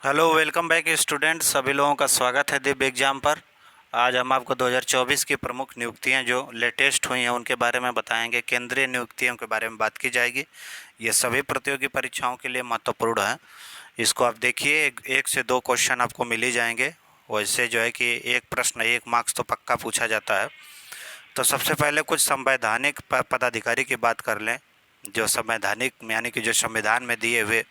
Hello, welcome back student. सभी लोगों का स्वागत है दिव्य एग्जाम पर। आज हम आपको 2024 की प्रमुख नियुक्तियां जो लेटेस्ट हुई हैं उनके बारे में बताएंगे। केंद्रीय नियुक्तियों के बारे में बात की जाएगी। ये सभी प्रतियोगी परीक्षाओं के लिए महत्वपूर्ण है। इसको आप देखिए, एक से दो क्वेश्चन आपको मिल ही जाएंगे। वैसे जो है कि एक प्रश्न 1 मार्क्स तो पक्का पूछा जाता है। तो सबसे पहले कुछ संवैधानिक पदाधिकारी की बात कर लें। जो संवैधानिक यानी कि जो संविधान में दिए हुए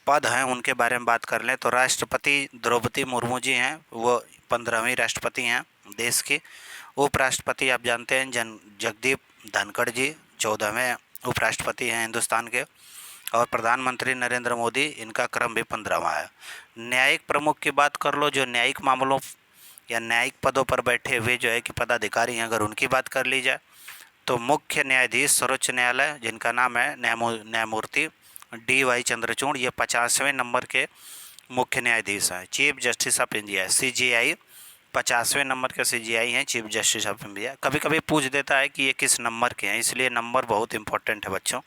पद हैं उनके बारे में बात कर लें तो राष्ट्रपति द्रौपदी मुर्मू जी हैं, वो 15वीं राष्ट्रपति हैं देश की। उपराष्ट्रपति आप जानते हैं जगदीप धनखड़ जी 14वें उपराष्ट्रपति हैं हिंदुस्तान के। और प्रधानमंत्री नरेंद्र मोदी, इनका क्रम भी 15वां है। न्यायिक प्रमुख की बात कर लो, जो न्यायिक मामलों या न्यायिक पदों पर बैठे हुए जो है कि पदाधिकारी हैं, अगर उनकी बात कर ली जाए तो मुख्य न्यायाधीश सर्वोच्च न्यायालय, जिनका नाम है न्यायमूर्ति DY चंद्रचूड़, ये 50वें नंबर के मुख्य न्यायाधीश हैं। Chief justice of India CJI 50वें नंबर के CJI हैं, चीफ जस्टिस ऑफ इंडिया। कभी कभी पूछ देता है कि ये किस नंबर के हैं, इसलिए नंबर बहुत इंपॉर्टेंट है बच्चों।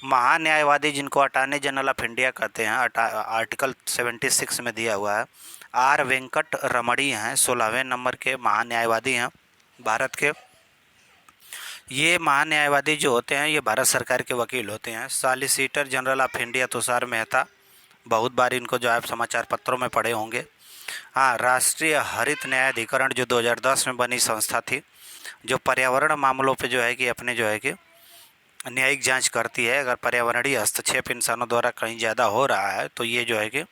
महान्यायवादी, जिनको अटॉर्नी जनरल ऑफ इंडिया कहते हैं, आर्टिकल 76 में दिया हुआ है, R वेंकट रमणी हैं, 16वें नंबर के महान्यायवादी हैं भारत के। ये महान्यायवादी जो होते हैं ये भारत सरकार के वकील होते हैं। Solicitor general of India Tushar Mehta, बहुत बार इनको जो आप समाचार पत्रों में पढ़े होंगे। हाँ, राष्ट्रीय हरित न्यायाधिकरण जो 2010 में बनी संस्था थी, जो पर्यावरण मामलों पे जो है कि अपने जो है कि न्यायिक जांच करती है। अगर पर्यावरणीय हस्तक्षेप इंसानों द्वारा कहीं ज़्यादा हो रहा है तो ये जो है कि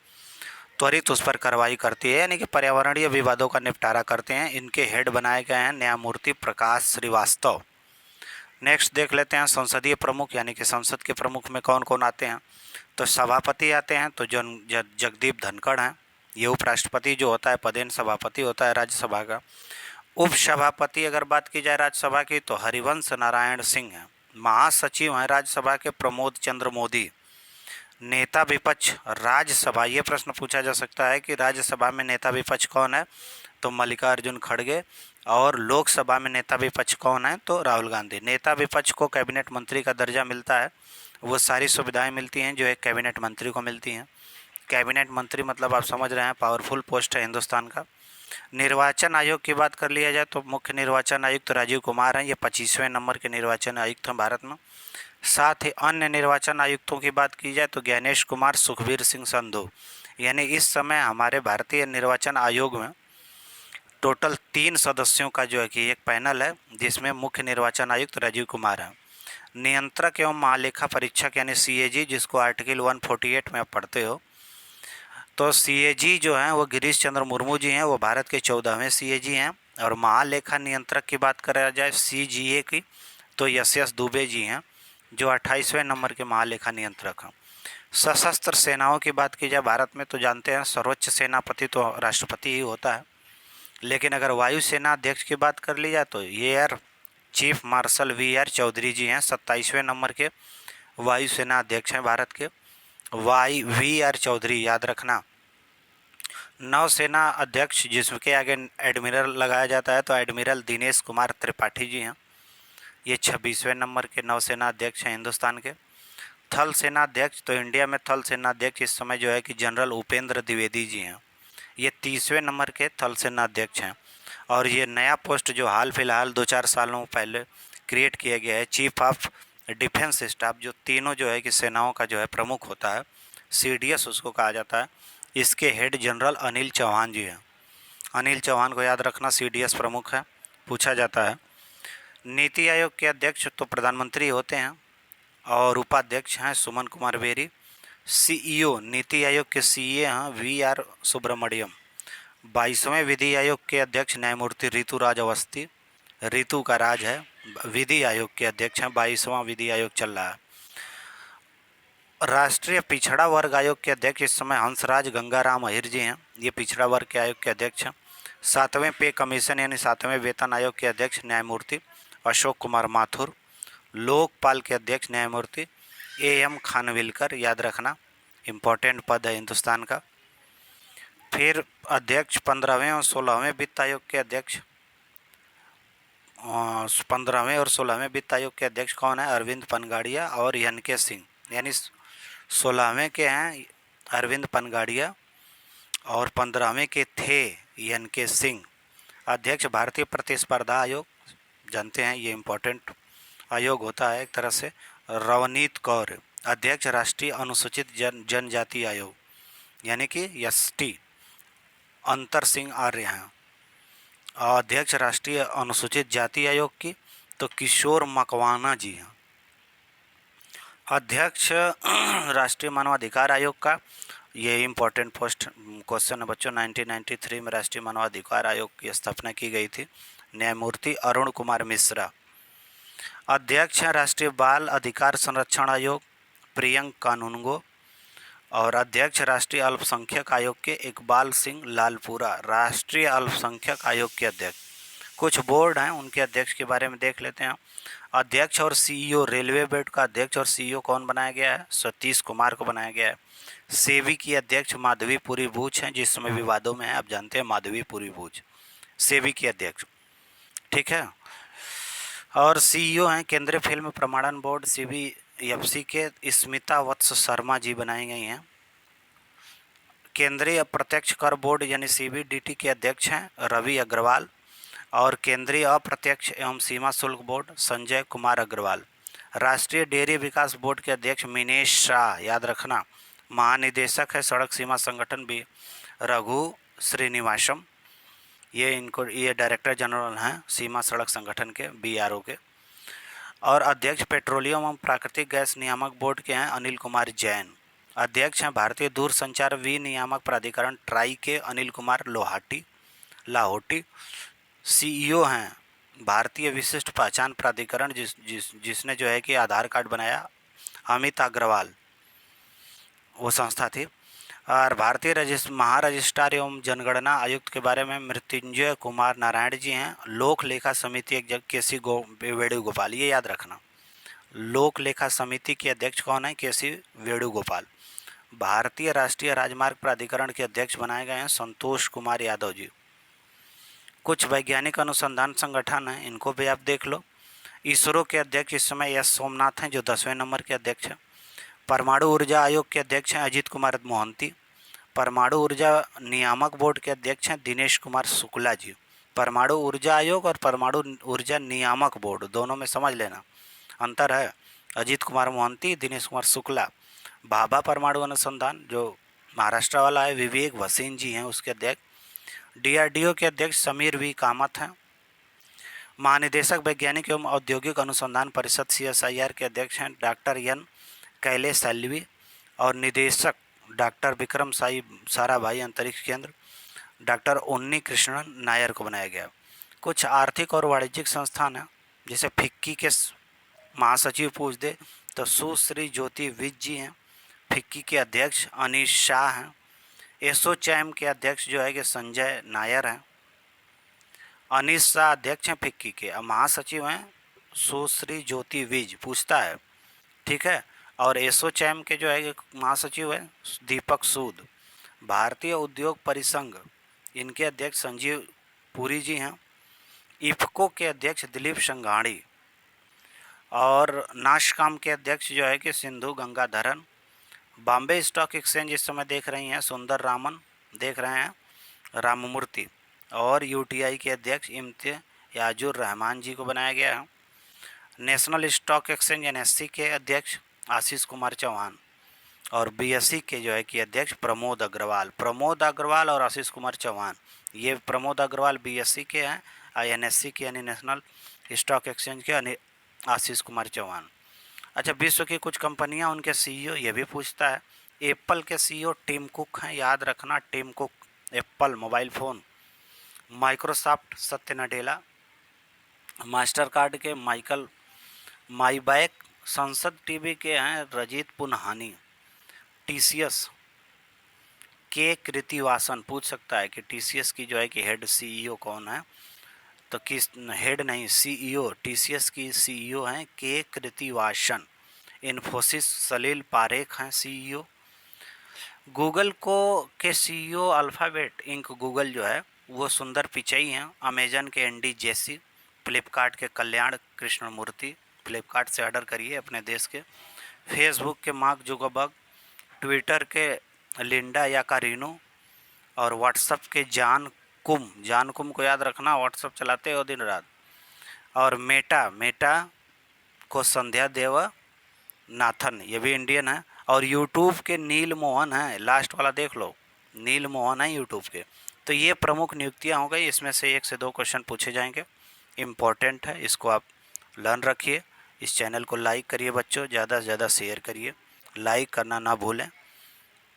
त्वरित उस पर कार्रवाई करती है, यानी कि पर्यावरणीय विवादों का निपटारा करते हैं। इनके हेड बनाए गए हैं न्यायमूर्ति प्रकाश श्रीवास्तव। नेक्स्ट देख लेते हैं संसदीय प्रमुख, यानी कि संसद के प्रमुख में कौन कौन आते हैं। तो सभापति आते हैं, तो जगदीप धनखड़ हैं। ये उपराष्ट्रपति जो होता है पदेन सभापति होता है राज्यसभा का। उपसभापति अगर बात की जाए राज्यसभा की तो हरिवंश नारायण सिंह हैं। महासचिव हैं राज्यसभा के प्रमोद चंद्र मोदी। नेता विपक्ष राज्यसभा, ये प्रश्न पूछा जा सकता है कि राज्यसभा में नेता विपक्ष कौन है, तो मल्लिकार्जुन खड़गे। और लोकसभा में नेता विपक्ष कौन है, तो राहुल गांधी। नेता विपक्ष को कैबिनेट मंत्री का दर्जा मिलता है। वो सारी सुविधाएं मिलती हैं जो एक कैबिनेट मंत्री को मिलती हैं। कैबिनेट मंत्री मतलब आप समझ रहे हैं, पावरफुल पोस्ट है हिंदुस्तान का। निर्वाचन आयोग की बात कर लिया जाए तो मुख्य निर्वाचन आयुक्त तो राजीव कुमार हैं, ये 25वें नंबर के निर्वाचन आयुक्त हैं भारत में। साथ ही अन्य निर्वाचन आयुक्तों की बात की जाए तो ज्ञानेश कुमार, सुखबीर सिंह संधू। यानी इस समय हमारे भारतीय निर्वाचन आयोग में टोटल 3 सदस्यों का जो है कि एक पैनल है, जिसमें मुख्य निर्वाचन आयुक्त राजीव कुमार हैं। नियंत्रक एवं महालेखा परीक्षक यानी CAG, जिसको आर्टिकल 148 में आप पढ़ते हो, तो CAG जो हैं वो गिरीश चंद्र मुर्मू जी हैं, वो भारत के 14वें CAG हैं। और महालेखा नियंत्रक की बात करा जाए CGA की तो यस दुबे जी हैं, जो 28वें नंबर के महालेखा नियंत्रक हैं। सशस्त्र सेनाओं की बात की जाए भारत में तो जानते हैं सर्वोच्च सेनापति तो राष्ट्रपति ही होता है। लेकिन अगर वायुसेना अध्यक्ष की बात कर ली जाए तो air chief marshal VR Chaudhary ji हैं, 27वें नंबर के वायुसेना अध्यक्ष हैं भारत के। VR चौधरी याद रखना। नौसेना अध्यक्ष जिसके आगे एडमिरल लगाया जाता है तो एडमिरल दिनेश कुमार त्रिपाठी जी हैं, ये 26वें नंबर के नौसेना अध्यक्ष हैं हिंदुस्तान के। थल सेना अध्यक्ष, तो इंडिया में थल सेना अध्यक्ष इस समय जो है कि जनरल उपेंद्र द्विवेदी जी हैं, ये 30वें नंबर के थल सेना अध्यक्ष हैं। और ये नया पोस्ट जो हाल फिलहाल 2-4 सालों पहले क्रिएट किया गया है, चीफ ऑफ डिफेंस स्टाफ, जो तीनों जो है कि सेनाओं का जो है प्रमुख होता है, CDS उसको कहा जाता है। इसके हेड जनरल अनिल चौहान जी हैं। अनिल चौहान को याद रखना, CDS प्रमुख है, पूछा जाता है। नीति आयोग के अध्यक्ष तो प्रधानमंत्री होते हैं और उपाध्यक्ष हैं सुमन कुमार बेरी। CEO नीति आयोग के CA हैं VR सुब्रमण्यम। 22वें विधि आयोग के अध्यक्ष न्यायमूर्ति ऋतु राज अवस्थी, ऋतु का राज है, विधि आयोग के अध्यक्ष हैं, 22वां विधि आयोग चल रहा है। राष्ट्रीय पिछड़ा वर्ग आयोग के अध्यक्ष इस समय हंसराज गंगाराम अहिर जी हैं, ये पिछड़ा वर्ग के आयोग के अध्यक्ष हैं। 7वें पे कमीशन यानी 7वें वेतन आयोग के अध्यक्ष न्यायमूर्ति अशोक कुमार माथुर। लोकपाल के अध्यक्ष न्यायमूर्ति AM खानविलकर, याद रखना, इम्पोर्टेंट पद है हिंदुस्तान का। फिर अध्यक्ष 15वें और 16वें वित्त आयोग के अध्यक्ष, 15वें और 16वें वित्त आयोग के अध्यक्ष कौन है, अरविंद पनगाड़िया और NK सिंह, यानी 16वें के हैं अरविंद पनगाड़िया। और 15वें के थे एन के सिंह। अध्यक्ष भारतीय प्रतिस्पर्धा आयोग, जानते हैं ये इम्पोर्टेंट आयोग होता है एक तरह से। रवनीत कौर। अध्यक्ष राष्ट्रीय अनुसूचित जनजाति आयोग यानी कि एसटी, अंतर सिंह आर्य हैं। अध्यक्ष राष्ट्रीय अनुसूचित जाति आयोग की तो किशोर मकवाना जी हैं। अध्यक्ष राष्ट्रीय मानवाधिकार आयोग का, ये इम्पोर्टेंट पोस्ट क्वेश्चन है बच्चों, 1993 में राष्ट्रीय मानवाधिकार आयोग की स्थापना की गई थी। न्यायमूर्ति अरुण कुमार मिश्रा। अध्यक्ष हैं राष्ट्रीय बाल अधिकार संरक्षण आयोग, प्रियंक कानूनगो। और अध्यक्ष राष्ट्रीय अल्पसंख्यक आयोग के इकबाल सिंह लालपुरा, राष्ट्रीय अल्पसंख्यक आयोग के अध्यक्ष। कुछ बोर्ड हैं उनके अध्यक्ष के बारे में देख लेते हैं। अध्यक्ष और सीईओ, रेलवे बोर्ड का अध्यक्ष और सीईओ कौन बनाया गया है? सतीश कुमार को बनाया गया है। सेबी की अध्यक्ष माधवीपुरी बूच हैं, जिस समय विवादों में है, आप जानते हैं माधवीपुरी बूच सेबी की अध्यक्ष, ठीक है। और सीईओ हैं केंद्रीय फिल्म प्रमाणन बोर्ड सीबीएफसी के स्मिता वत्स शर्मा जी बनाई गई हैं। केंद्रीय अप्रत्यक्ष कर बोर्ड यानी सीबीडीटी के अध्यक्ष हैं रवि अग्रवाल। और केंद्रीय अप्रत्यक्ष एवं सीमा शुल्क बोर्ड संजय कुमार अग्रवाल। राष्ट्रीय डेयरी विकास बोर्ड के अध्यक्ष मिनेश शाह, याद रखना। महानिदेशक है सड़क सीमा संगठन भी रघु श्रीनिवासम, ये डायरेक्टर जनरल हैं सीमा सड़क संगठन के, बीआरओ के। और अध्यक्ष पेट्रोलियम एवं प्राकृतिक गैस नियामक बोर्ड के हैं अनिल कुमार जैन। अध्यक्ष हैं भारतीय दूरसंचार विनियामक प्राधिकरण ट्राई के अनिल कुमार लाहोटी। सीईओ हैं भारतीय विशिष्ट पहचान प्राधिकरण जिसने जो है कि आधार कार्ड बनाया, अमित अग्रवाल, वो संस्था थी। और भारतीय महारजिस्ट्रार एवं जनगणना आयुक्त के बारे में मृत्युंजय कुमार नारायण जी हैं। लोक लेखा समिति एक जगह केसी वेणुगोपाल, ये याद रखना। लोक लेखा समिति के अध्यक्ष कौन है? केसी वेणुगोपाल। भारतीय राष्ट्रीय राजमार्ग प्राधिकरण के अध्यक्ष बनाए गए हैं संतोष कुमार यादव जी। कुछ वैज्ञानिक अनुसंधान संगठन हैं, इनको भी आप देख लो। इसरो के अध्यक्ष इस समय एस सोमनाथ हैं, जो 10वें नंबर के अध्यक्ष हैं। परमाणु ऊर्जा आयोग के अध्यक्ष हैं अजीत कुमार मोहंती। परमाणु ऊर्जा नियामक बोर्ड के अध्यक्ष हैं दिनेश कुमार शुक्ला जी। परमाणु ऊर्जा आयोग और परमाणु ऊर्जा नियामक बोर्ड, दोनों में समझ लेना अंतर है। अजीत कुमार मोहंती, दिनेश कुमार शुक्ला। भाभा परमाणु अनुसंधान जो महाराष्ट्र वाला है, विवेक भसीन जी हैं उसके अध्यक्ष। डीआरडीओ के अध्यक्ष समीर वी कामत हैं। महानिदेशक वैज्ञानिक एवं औद्योगिक अनुसंधान परिषद सीएसआईआर के अध्यक्ष हैं डॉक्टर एन कैले सैल्वी। और निदेशक डॉक्टर विक्रम साराभाई अंतरिक्ष केंद्र डॉक्टर उन्नी कृष्णन नायर को बनाया गया। कुछ आर्थिक और वाणिज्यिक संस्थान हैं, जैसे फिक्की के महासचिव पूछ दे तो सुश्री ज्योति विज जी हैं। फिक्की के अध्यक्ष अनीश शाह हैं। एसोचैम के अध्यक्ष जो है कि संजय नायर हैं। अनीश शाह अध्यक्ष हैं फिक्की के, अब महासचिव हैं सुश्री ज्योति विज, पूछता है, ठीक है। और एसोचैम के जो है कि महासचिव है दीपक सूद। भारतीय उद्योग परिसंघ, इनके अध्यक्ष संजीव पुरी जी हैं। इफको के अध्यक्ष दिलीप संघाड़ी। और नाशकाम के अध्यक्ष जो है कि सिंधु गंगाधरन। बॉम्बे स्टॉक एक्सचेंज इस समय देख रही हैं सुंदर रामन, देख रहे हैं राममूर्ति। और यूटीआई के अध्यक्ष इम्तियाजुर रहमान जी को बनाया गया है। नेशनल स्टॉक एक्सचेंज एनएससी के अध्यक्ष आशीष कुमार चौहान। और बीएसई के जो है कि अध्यक्ष प्रमोद अग्रवाल और आशीष कुमार चौहान। ये प्रमोद अग्रवाल बीएसई के हैं, एनएससी के यानी नेशनल स्टॉक एक्सचेंज के आशीष कुमार चौहान। अच्छा, विश्व की कुछ कंपनियां, उनके सीईओ, ये भी पूछता है। एप्पल के सीईओ टिम कुक हैं, याद रखना Tim Cook, Apple mobile phone. Microsoft Satya Nadella. Mastercard के माइकल माईबैक। संसद टीवी के हैं रजीत पुनहानी। टीसीएस के कृतिवासन, पूछ सकता है कि टीसीएस की जो है कि हेड सीईओ कौन है, तो किस हेड नहीं सीईओ, टीसीएस की सीईओ हैं के कृतिवासन। इन्फोसिस सलील पारेख हैं सीईओ। गूगल के सीईओ अल्फ़ाबेट इंक गूगल जो है वो सुंदर पिचई हैं। अमेजन के एनडी जेसी। फ्लिपकार्ट के कल्याण कृष्णमूर्ति, फ्लिपकार्ट से ऑर्डर करिए अपने देश के। फेसबुक के मार्क जुकरबर्ग। ट्विटर के लिंडा या कारिनो, और व्हाट्सअप के जान कुम को याद रखना, व्हाट्सअप चलाते हो दिन रात। और मेटा को संध्या देवनाथन, ये भी इंडियन है। और यूट्यूब के नील मोहन है, लास्ट वाला देख लो, नील मोहन है यूट्यूब के। तो ये प्रमुख नियुक्तियां हो गई, इसमें से 1 से 2 क्वेश्चन पूछे जाएंगे, इम्पोर्टेंट है, इसको आप लर्न रखिए। इस चैनल को लाइक करिए बच्चों, ज़्यादा से ज़्यादा शेयर करिए, लाइक करना ना भूलें।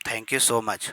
Thank you so much.